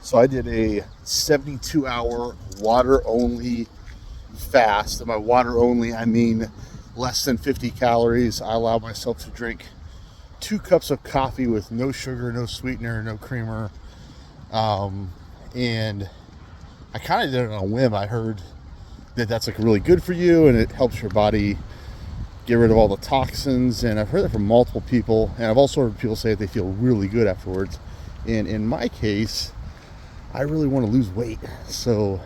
So I did a 72-hour water only fast. And by water only, I mean less than 50 calories. I allowed myself to drink 2 cups of coffee with no sugar, no sweetener, no creamer. And I kind of did it on a whim. I heard that that's like really good for you and it helps your body get rid of all the toxins. And I've heard that from multiple people. And I've also heard people say that they feel really good afterwards. And in my case, I really want to lose weight. So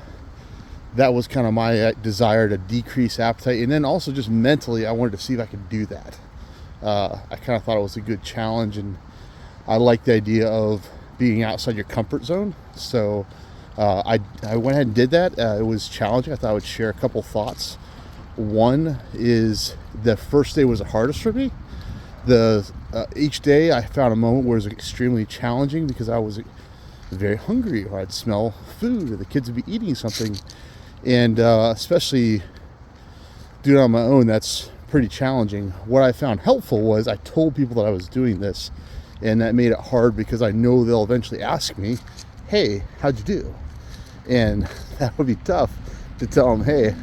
that was kind of my desire to decrease appetite. And then also just mentally, I wanted to see if I could do that. I kind of thought it was a good challenge, and I like the idea of being outside your comfort zone. So I went ahead and did that. It was challenging. I thought I would share a couple thoughts. One is the first day was the hardest for me. Each day I found a moment where it was extremely challenging because I was very hungry, or I'd smell food, or the kids would be eating something. And especially doing it on my own, that's pretty challenging. What I found helpful was I told people that I was doing this, and that made it hard because I know they'll eventually ask me, hey, how'd you do? And that would be tough to tell them, hey,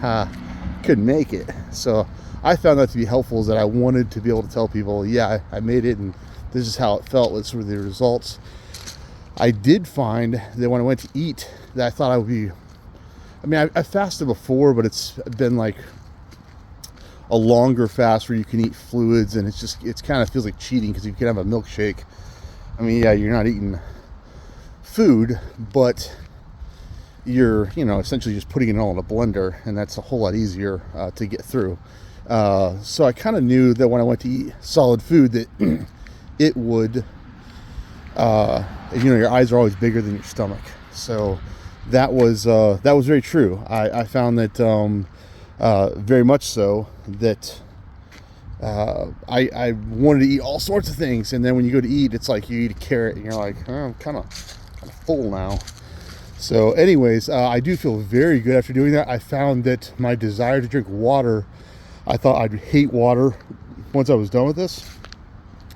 couldn't make it. So I found that to be helpful, is that I wanted to be able to tell people, yeah, I made it, and this is how it felt. Let's were the results. I did find that when I went to eat, that I thought I would be, I fasted before, but it's been like a longer fast where you can eat fluids, and it's kind of feels like cheating because you can have a milkshake. Yeah, you're not eating food, but you're, essentially just putting it all in a blender, and that's a whole lot easier to get through. So I kind of knew that when I went to eat solid food that it would, your eyes are always bigger than your stomach. So that was very true. I found that very much so that I wanted to eat all sorts of things, and then when you go to eat, it's like you eat a carrot and you're like, oh, I'm kind of full now. So anyways, I do feel very good after doing that. I found that my desire to drink water, I thought I'd hate water once I was done with this.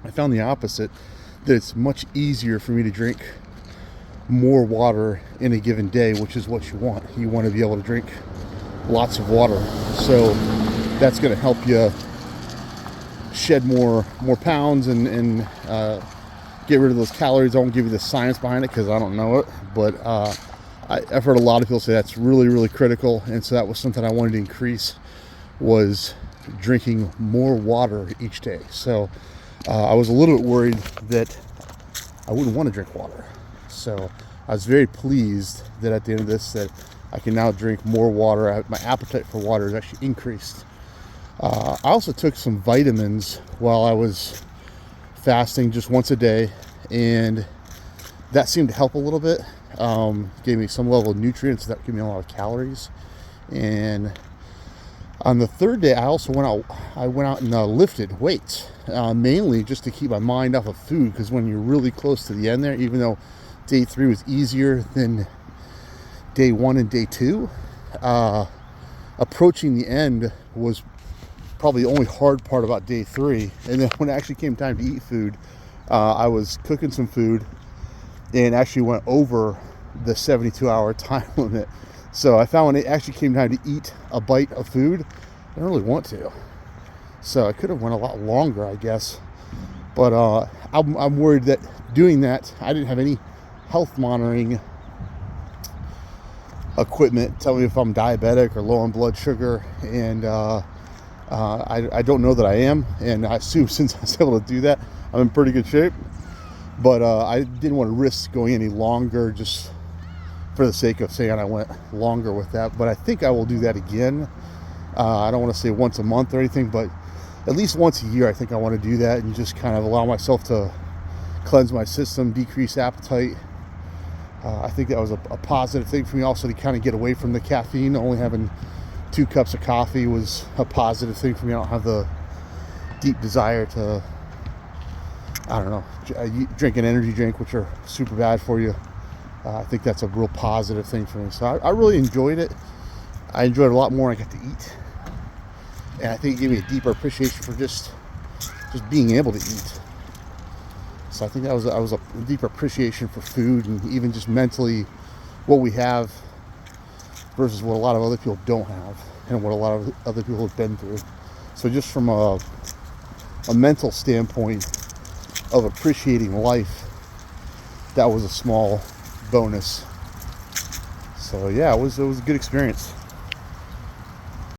I found the opposite, that it's much easier for me to drink more water in a given day, which is what you want. You want to be able to drink lots of water. So that's going to help you shed more pounds and get rid of those calories. I won't give you the science behind it because I don't know it, but I've heard a lot of people say that's really, really critical. And so that was something I wanted to increase, was drinking more water each day. So I was a little bit worried that I wouldn't want to drink water. So I was very pleased that at the end of this, that I can now drink more water. My appetite for water is actually increased. I also took some vitamins while I was fasting, just once a day, and that seemed to help a little bit. Gave me some level of nutrients that gave me a lot of calories. And on the third day, I also went out and lifted weights, mainly just to keep my mind off of food, because when you're really close to the end there, even though day 3 was easier than day 1 and day 2, approaching the end was probably the only hard part about day 3. And then when it actually came time to eat food, I was cooking some food and actually went over the 72-hour time limit. So I found when it actually came time to eat a bite of food, I didn't really want to. So I could have went a lot longer, I guess. But I'm worried that doing that, I didn't have any health monitoring equipment telling me if I'm diabetic or low on blood sugar, and I don't know that I am, and I assume since I was able to do that, I'm in pretty good shape. But I didn't want to risk going any longer just for the sake of saying I went longer with that. But I think I will do that again. I don't want to say once a month or anything, but at least once a year I think I want to do that and just kind of allow myself to cleanse my system, decrease appetite. I think that was a positive thing for me also, to kind of get away from the caffeine. Only having 2 cups of coffee was a positive thing for me. I don't have the deep desire to, drink an energy drink, which are super bad for you. I think that's a real positive thing for me. So I really enjoyed it. I enjoyed it a lot more when I got to eat. And I think it gave me a deeper appreciation for just being able to eat. So I think that was a deep appreciation for food, and even just mentally what we have versus what a lot of other people don't have, and what a lot of other people have been through. So just from a mental standpoint of appreciating life, that was a small bonus. So yeah, it was a good experience.